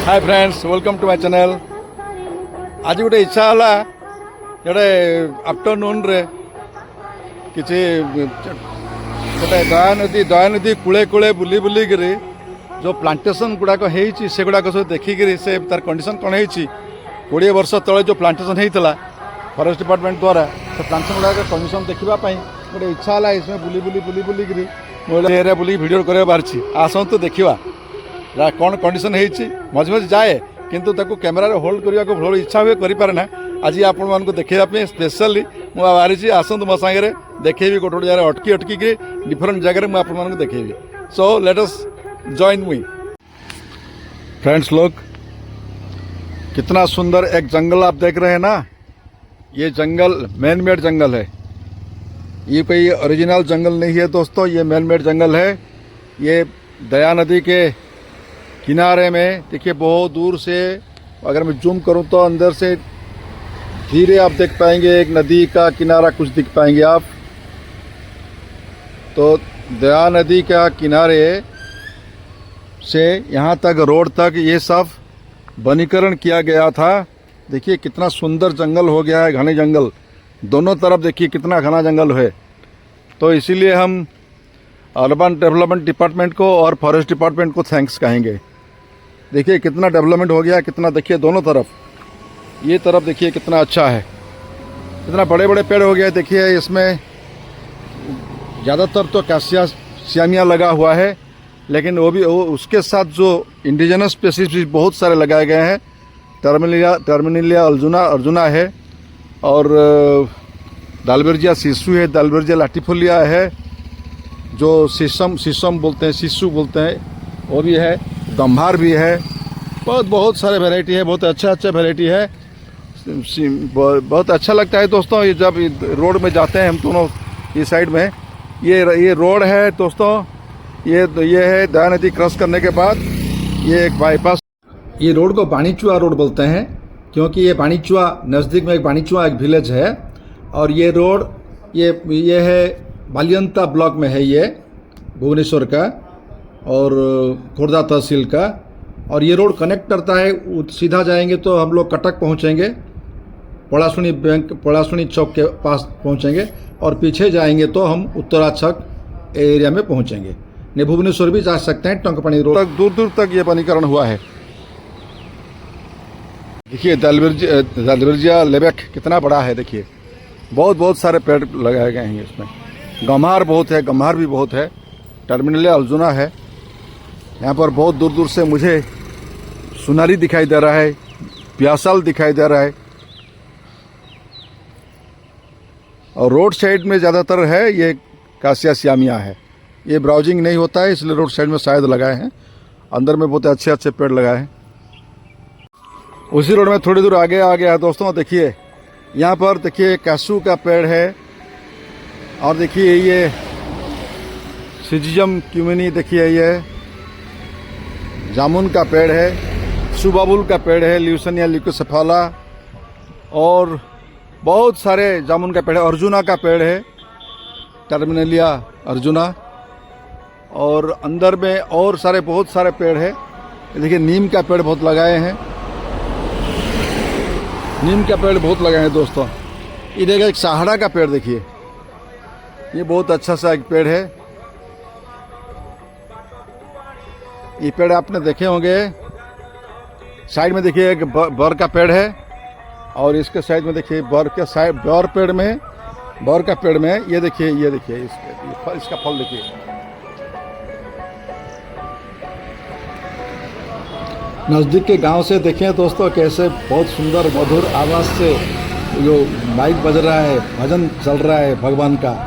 Hi friends, welcome to my channel. आज गोटे इच्छा है जोड़े आफ्टरनून रे किसी गोटे दयानदी कूले कूले बुली बुली करी जो प्लांटेशन गुड़ाक से गुड़ाक सब देखिकी से तार कंडीशन कौन है 20 वर्ष तले जो प्लांटेशन होता फॉरेस्ट डिपार्टमेंट द्वारा से प्लांटेशन गुड़ाक कंडीशन देखापी गोटे इच्छा है इसमें बुली बुली बुली बुली करी एरिया बुली वीडियो कर बाहरी आसतु देखा कौन कंडीशन होती मझे मझे जाए किंतु ताको कैमेरा होल्ड करने को भल इच्छा हुए करें ना। आज आपण मानक देखापी स्पेशली मुझे बाहरी आसतु मो सागर देखेबी गोटे गोटे जगह अटकी अटकी डिफरेंट जगह मुझे आपण देखेबी। So let us join me friends. लोग कितना सुंदर एक जंगल आप देख रहे हैं ना। ये जंगल मैन मेड जंगल है, ये कोई ओरिजिनल जंगल नहीं है दोस्तों, ये मैन मेड जंगल है। ये दया नदी के किनारे में देखिए बहुत दूर से अगर मैं जूम करूं तो अंदर से धीरे आप देख पाएंगे एक नदी का किनारा कुछ दिख पाएंगे आप। तो दया नदी का किनारे से यहाँ तक रोड तक ये सब वनीकरण किया गया था। देखिए कितना सुंदर जंगल हो गया है, घने जंगल दोनों तरफ देखिए कितना घना जंगल है। तो इसीलिए हम अर्बन डेवलपमेंट डिपार्टमेंट को और फॉरेस्ट डिपार्टमेंट को थैंक्स कहेंगे। देखिए कितना डेवलपमेंट हो गया, कितना देखिए दोनों तरफ, ये तरफ देखिए कितना अच्छा है, कितना बड़े बड़े पेड़ हो गए। देखिए इसमें ज़्यादातर तो कैसिया सियामिया लगा हुआ है, लेकिन वो भी उसके साथ जो इंडिजिनस स्पीसीज भी बहुत सारे लगाए गए हैं। टर्मिनेलिया अर्जुना है और दालबेरिया सिसु है, दालबेरिया लाटिफोलिया है, जो शीशम बोलते हैं, सिसु बोलते हैं, वो भी है, गंभार भी है, बहुत सारे वैरायटी है, बहुत अच्छा वैरायटी है। बहुत अच्छा लगता है दोस्तों ये जब रोड में जाते हैं हम दोनों इस साइड में। ये रोड है दोस्तों, ये है दया नदी क्रॉस करने के बाद ये एक बाईपास। ये रोड को बानीचुआ रोड बोलते हैं क्योंकि ये बानीचुआ नज़दीक में एक बानीचुआ एक विलेज है और ये रोड ये है बालियंता ब्लॉक में है, ये भुवनेश्वर का और खोर्धा तहसील का। और ये रोड कनेक्ट करता है, सीधा जाएंगे तो हम लोग कटक पहुंचेंगे, पड़ासुनी चौक के पास पहुंचेंगे और पीछे जाएंगे तो हम उत्तराछक एरिया में पहुंचेंगे। ने भुवनेश्वर भी जा सकते हैं, टंकपानी रोड तक दूर दूर तक ये वनीकरण हुआ है। देखिए दालबेरिया लेबेक कितना बड़ा है, देखिए बहुत सारे पेड़ लगाए गए हैं इसमें। गंभार बहुत है, गंभार भी बहुत है, टर्मिनेलिया अर्जुना है। यहाँ पर बहुत दूर दूर से मुझे सुनारी दिखाई दे रहा है, प्यासल दिखाई दे रहा है और रोड साइड में ज़्यादातर है ये कासिया सियामिया है। ये ब्राउजिंग नहीं होता है इसलिए रोड साइड में शायद लगाए हैं, अंदर में बहुत अच्छे पेड़ लगाए हैं। उसी रोड में थोड़ी दूर आगे आ गया दोस्तों। देखिए यहाँ पर देखिए कासू का पेड़ है और देखिए ये सिजियम क्यूमिनी, देखिए ये जामुन का पेड़ है, सुबाबुल का पेड़ है, ल्यूसनिया ल्यूकोसेफाला और बहुत सारे जामुन का पेड़ है। अर्जुना का पेड़ है, टर्मिनेलिया अर्जुना, और अंदर में और बहुत सारे पेड़ है। देखिए नीम का पेड़ बहुत लगाए हैं, नीम का पेड़ बहुत लगाए हैं दोस्तों। ये देखिए एक सहारा का पेड़, देखिए ये बहुत अच्छा सा एक पेड़ है। ये पेड़ आपने देखे होंगे, साइड में देखिए एक बर का पेड़ है और इसके साइड में देखिए बर का पेड़ में ये देखिए इसका फल देखिए। नज़दीक के गांव से देखें दोस्तों कैसे बहुत सुंदर मधुर आवाज़ से जो माइक बज रहा है, भजन चल रहा है भगवान का।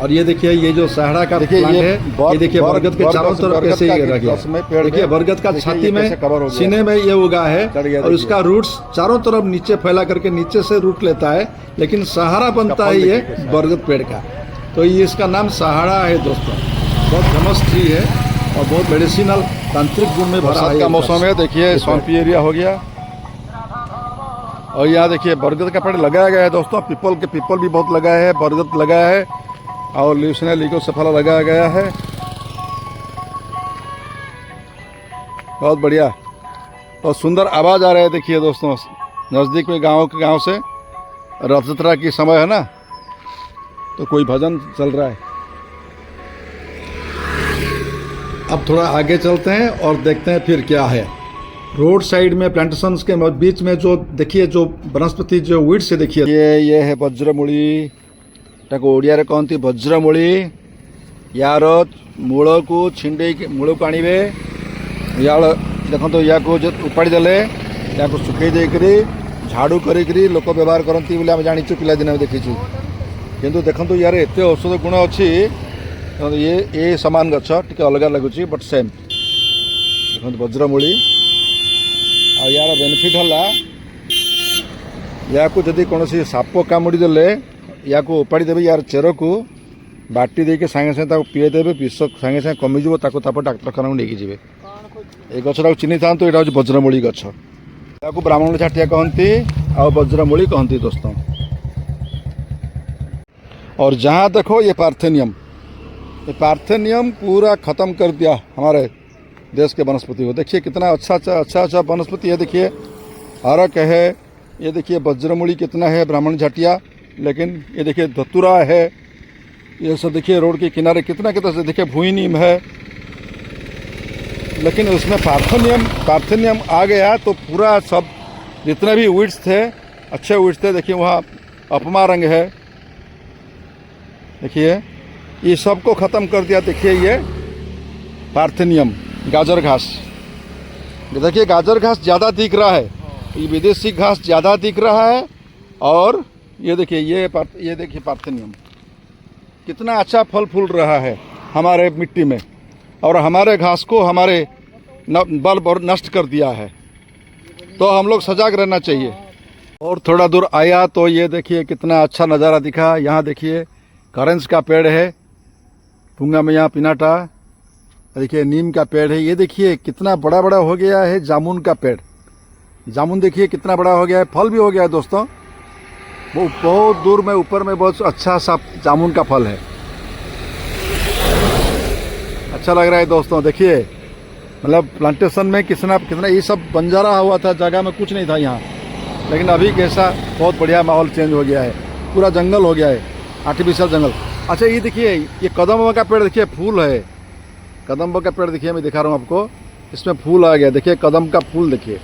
और ये देखिए ये जो सहारा का देखिए ये देखिए बरगद के चारों तरफ कैसे लगा गया। देखिए बरगद का छाती में सीने में ये उगा है और उसका रूट्स चारों तरफ नीचे फैला करके नीचे से रूट लेता है, लेकिन सहारा बनता है ये बरगद पेड़ का। तो ये इसका नाम सहारा है दोस्तों। बहुत फेमस ट्री है और बहुत मेडिसिनल तांत्रिक गुण में भरा है। का मौसम है, देखिए स्वाम्पी एरिया हो गया और यहाँ देखिए बरगद का पेड़ लगाया गया है दोस्तों। पीपल भी बहुत लगाया है, बरगद लगाया है और ल्यूसनिया ल्यूकोसेफाला लगाया गया है। बहुत बढ़िया। और सुंदर आवाज़ आ रहा है। देखिए दोस्तों, नज़दीक में गांव से रथ यात्रा की समय है ना, तो कोई भजन चल रहा है। अब थोड़ा आगे चलते हैं और देखते हैं फिर क्या है। रोड साइड में प्लांटेशंस के बीच में जो देखिए जो वनस्पति जो वीड्स से देखिए, ये है वज्रमूली, ताको ओडिया रे कहती वज्रमूली। यार मूल को छिंडे मूल को आणवे, या देखो या उपाड़ी देले या सुखई देकरी झाड़ू करी लोक व्यवहार करती बोले आम जाचु पिलादिन देखीचु। किंतु देखो यार एत औषध गुण अच्छी, ये सामान गछ टी अलग लगुच बट सेम। देखो वज्रमूली आ यार बेनिफिट है या जदि कौन साप कामुड़ी देले या उपाड़ी देवे, यार चेर को बाटी देके सागे सागे पीए देवे, विष सागे सागे कमिज डाक्तरखाना को लेकिन जी। ये गछटा चिन्ही था, तो यहाँ वज्रमूली गछ, या ब्राह्मण छाटिया कहती आ वज्रमूली कहती दोस्तों। और जहाँ देखो ये पार्थेनियम पूरा ख़त्म कर दिया हमारे देश के वनस्पति को। देखिए कितना अच्छा वनस्पति है। देखिए अरक है, ये देखिए वज्रमूली कितना है, ब्राह्मण झाटिया, लेकिन ये देखिए धतूरा है, ये सब देखिए रोड के किनारे कितना से देखिए भूई नीम है। लेकिन उसमें पार्थेनियम आ गया तो पूरा सब जितने भी वीड्स थे, अच्छे वीड्स थे, देखिए वहाँ अपमा रंग है, देखिए ये सबको ख़त्म कर दिया। देखिए ये पार्थेनियम गाजर घास, देखिए गाजर घास ज़्यादा दिख रहा है, ये विदेशी घास ज़्यादा दिख रहा है। और ये देखिए ये देखिए पार्थेनियम कितना अच्छा फल फूल रहा है हमारे मिट्टी में, और हमारे घास को हमारे बल नष्ट कर दिया है। तो हम लोग सजाग रहना चाहिए। और थोड़ा दूर आया तो ये देखिए कितना अच्छा नज़ारा दिखा। यहाँ देखिए करेंस का पेड़ है, पुंगा में यहाँ पिनाटा, देखिए नीम का पेड़ है। ये देखिए कितना बड़ा हो गया है जामुन का पेड़, जामुन देखिए कितना बड़ा हो गया है, फल भी हो गया है दोस्तों। वो बहुत दूर में ऊपर में बहुत अच्छा सा जामुन का फल है, अच्छा लग रहा है दोस्तों। देखिए मतलब प्लांटेशन में कितना ये सब बंजारा हुआ था, जगह में कुछ नहीं था यहाँ, लेकिन अभी कैसा बहुत बढ़िया माहौल चेंज हो गया है, पूरा जंगल हो गया है, आर्टिफिशियल जंगल। अच्छा ये देखिए ये कदम का पेड़ देखिए, फूल है, कदम्ब का पेड़ देखिए, मैं दिखा रहा हूँ आपको, इसमें फूल आ गया। देखिए कदम का फूल देखिए,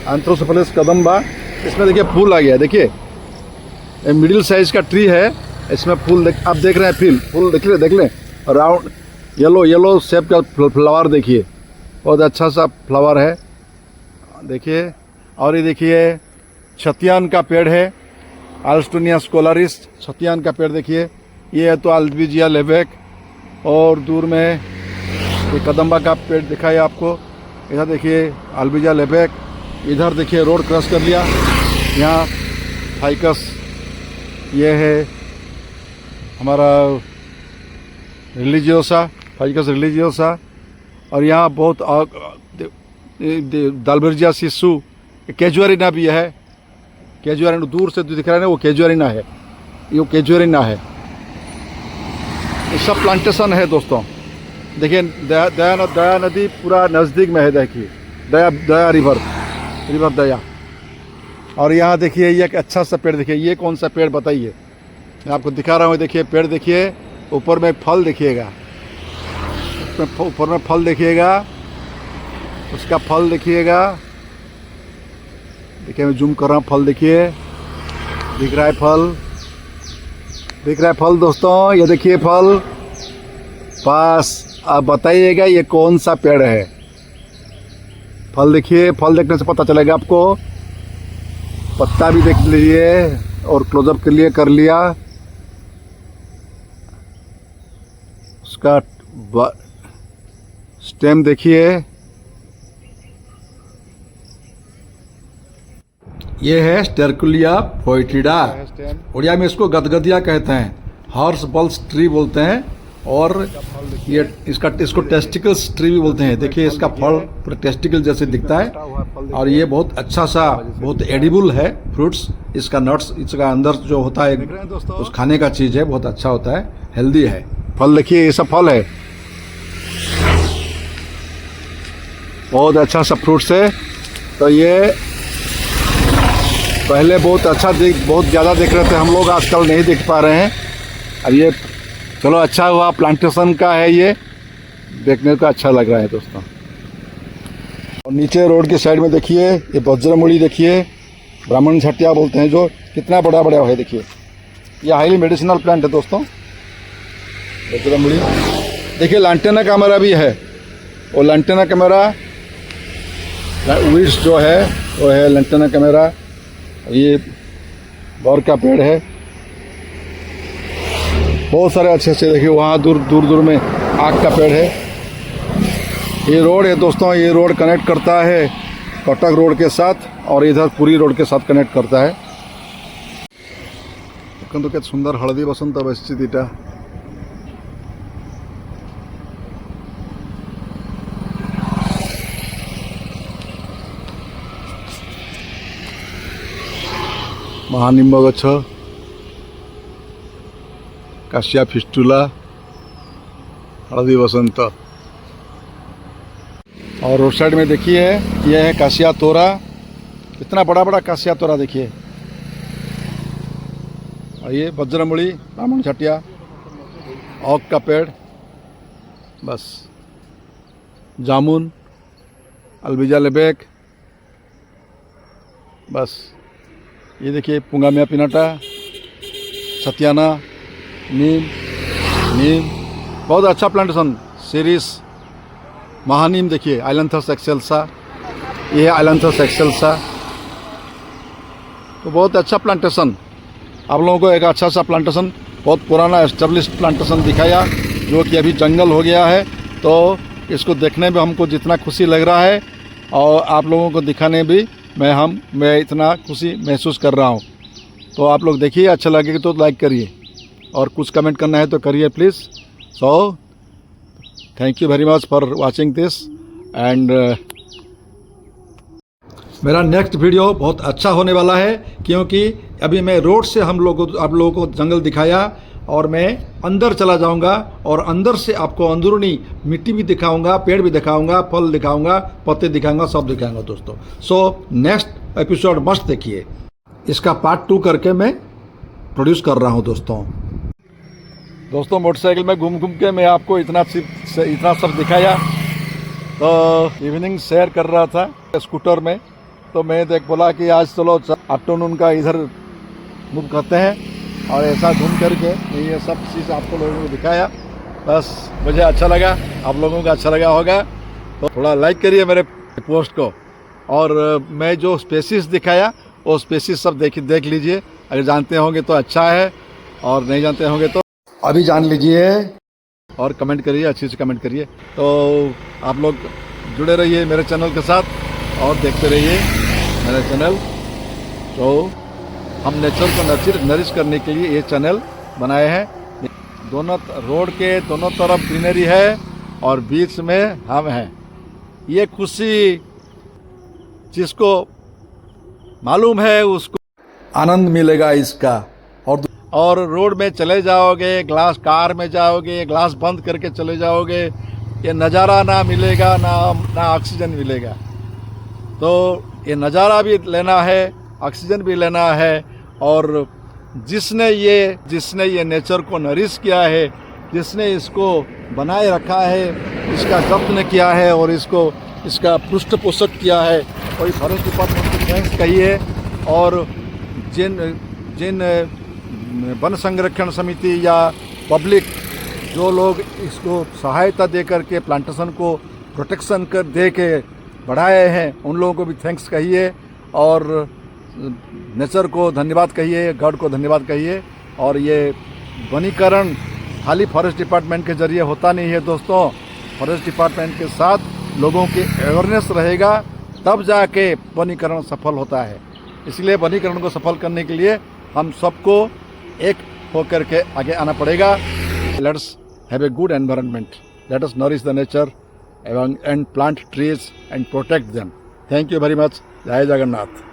एंथ्रोसोफिलस कदम्बा, इसमें देखिए फूल आ गया। देखिए मिडिल साइज का ट्री है, इसमें फूल आप देख रहे हैं, फूल देख लें राउंड येलो शेप का फ्लावर देखिए, बहुत अच्छा सा फ्लावर है देखिए। और ये देखिए छतियान का पेड़ है, आल्स्टोनिया स्कोलारिस छतियान का पेड़ देखिए। ये है तो अल्बिजिया लेवेक, और दूर में ये कदम्बा का पेड़ दिखाई आपको, इधर देखिए अल्बिजिया लेवेक, इधर देखिए रोड क्रॉस कर लिया, यहाँ फाइकस, ये है हमारा रिलीजियोसा, फाइकस रिलीजियोसा। और यहाँ बहुत दालबर्जिया शिशु, कैजुअरिना भी है, कैजुअरिना दूर से दिख रहा है ना, वो कैजुअरिना है, ये कैजुअरिना है। ये सब प्लांटेशन है दोस्तों। देखिए दया नदी पूरा नज़दीक में है, देखिए दया रिवर दया। और यहाँ देखिए ये एक अच्छा सा पेड़ देखिए, ये कौन सा पेड़ बताइए, मैं आपको दिखा रहा हूँ। देखिए पेड़ देखिए, ऊपर में फल देखिएगा, उसमें ऊपर में फल देखिएगा, उसका फल देखिएगा। देखिए मैं जूम कर रहा हूँ, फल देखिए, दिख रहा है फल दोस्तों, ये देखिए फल पास। आप बताइएगा ये कौन सा पेड़ है, फल देखिए, फल देखने से पता चलेगा आपको। पत्ता भी देख लीजिए और क्लोजअप के लिए कर लिया, उसका स्टेम देखिए, ये है स्टेरकुलिया फोइटिडा, उड़िया में इसको गदगदिया कहते हैं, हॉर्स बल्स ट्री बोलते हैं, और ये इसको टेस्टिकल्स ट्री भी बोलते हैं। देखिए इसका फल पूरा टेस्टिकल जैसे दिखता है, और ये बहुत अच्छा सा बहुत एडिबल है फ्रूट्स, इसका नट्स, इसका अंदर जो होता है उस खाने का चीज़ है, बहुत अच्छा होता है, हेल्दी है फल। देखिए ये सब फल है, बहुत अच्छा सा फ्रूट्स है। तो ये पहले बहुत ज़्यादा देख रहे थे हम लोग, आजकल नहीं देख पा रहे हैं। अब ये चलो अच्छा हुआ, प्लांटेशन का है, ये देखने को अच्छा लग रहा है दोस्तों। और नीचे रोड के साइड में देखिए ये वज्रमुड़ी, देखिए ब्राह्मण झटिया बोलते हैं, जो कितना बड़ा बड़ा है। देखिए ये हाईली मेडिसिनल प्लांट है दोस्तों, वज्रमुड़ी। देखिए लांटेना कैमरा भी है, वो लांटेना कैमरा वीड्स जो है वो है लांटेना कैमरा। ये बौर का पेड़ है, बहुत सारे अच्छे अच्छे। देखिए वहाँ दूर दूर में आग का पेड़ है। ये रोड है दोस्तों, ये रोड कनेक्ट करता है कटक रोड के साथ और इधर पुरी रोड के साथ कनेक्ट करता है। देखो तो क्या सुंदर हलदी बसंत बसचित इटा। महानिम्ब गछ, काशिया फिस्टुला, हलदी बसंत। और रोड साइड में देखिए ये है काशिया तोरा, कितना बड़ा बड़ा काशिया तोरा देखिए। और ये वज्रमुड़ी, ब्राह्मण झटिया, ओक का पेड़, बस जामुन, अलबिजा लेबेक, बस ये देखिए पुंगामिया पिनाटा, सत्याना, नीम, बहुत अच्छा प्लांटेशन। सीरीज महानीम देखिए, आइलैंथस एक्सेल्सा, ये है आइलैंथस एक्सेल्सा। तो बहुत अच्छा प्लांटेशन, आप लोगों को एक अच्छा सा प्लांटेशन, बहुत पुराना एस्टेब्लिश्ड प्लांटेशन दिखाया, जो कि अभी जंगल हो गया है। तो इसको देखने में हमको जितना खुशी लग रहा है और आप लोगों को दिखाने भी मैं इतना खुशी महसूस कर रहा हूँ। तो आप लोग देखिए, अच्छा लगेगा तो लाइक करिए और कुछ कमेंट करना है तो करिए please. So thank you very much for watching this and मेरा नेक्स्ट वीडियो बहुत अच्छा होने वाला है, क्योंकि अभी मैं रोड से आप लोगों को जंगल दिखाया और मैं अंदर चला जाऊंगा और अंदर से आपको अंदरूनी मिट्टी भी दिखाऊंगा, पेड़ भी दिखाऊंगा, फल दिखाऊंगा, पत्ते दिखाऊंगा, सब दिखाऊंगा दोस्तों। सो नेक्स्ट एपिसोड मस्ट देखिए, इसका पार्ट 2 करके मैं प्रोड्यूस कर रहा हूं दोस्तों। मोटरसाइकिल में घूम के मैं आपको इतना सब दिखाया। तो इवनिंग शेयर कर रहा था स्कूटर में, तो मैं बोला कि आज चलो आफ्टरनून का इधर मूव करते हैं और ऐसा घूम करके ये सब चीज़ आपको लोगों को दिखाया। बस मुझे अच्छा लगा, आप लोगों को अच्छा लगा होगा तो थोड़ा लाइक करिए मेरे पोस्ट को। और मैं जो स्पेसिस दिखाया वो स्पेसिस सब देख लीजिए, अगर जानते होंगे तो अच्छा है और नहीं जानते होंगे तो अभी जान लीजिए और कमेंट करिए, अच्छे से कमेंट करिए। तो आप लोग जुड़े रहिए मेरे चैनल के साथ और देखते रहिए मेरा चैनल। तो हम नेचर को नरिश करने के लिए ये चैनल बनाए हैं। दोनों रोड के दोनों तरफ ग्रीनरी है और बीच में हम हैं। ये खुशी जिसको मालूम है उसको आनंद मिलेगा इसका। और रोड में चले जाओगे, कार में जाओगे, ग्लास बंद करके चले जाओगे, ये नज़ारा ना मिलेगा, ना ऑक्सीजन मिलेगा। तो ये नज़ारा भी लेना है, ऑक्सीजन भी लेना है। और जिसने ये नेचर को नरिश किया है, जिसने इसको बनाए रखा है, इसका जत्न किया है और इसका पृष्ठपोषक किया है, कोई फॉरेस्ट डिपार्टमेंट को थैंक्स कहिए। और जिन वन संरक्षण समिति या पब्लिक जो लोग इसको सहायता दे करके प्लांटेशन को प्रोटेक्शन दे के बढ़ाए हैं, उन लोगों को भी थैंक्स कहिए और नेचर को धन्यवाद कहिए, गॉड को धन्यवाद कहिए। और ये वनीकरण खाली फॉरेस्ट डिपार्टमेंट के जरिए होता नहीं है दोस्तों। फॉरेस्ट डिपार्टमेंट के साथ लोगों की अवेयरनेस रहेगा तब जाके वनीकरण सफल होता है। इसलिए वनीकरण को सफल करने के लिए हम सबको एक होकर के आगे आना पड़ेगा। Let's have a good environment, let us nourish the nature and plant trees and protect them. Thank you very much. जय जगन्नाथ।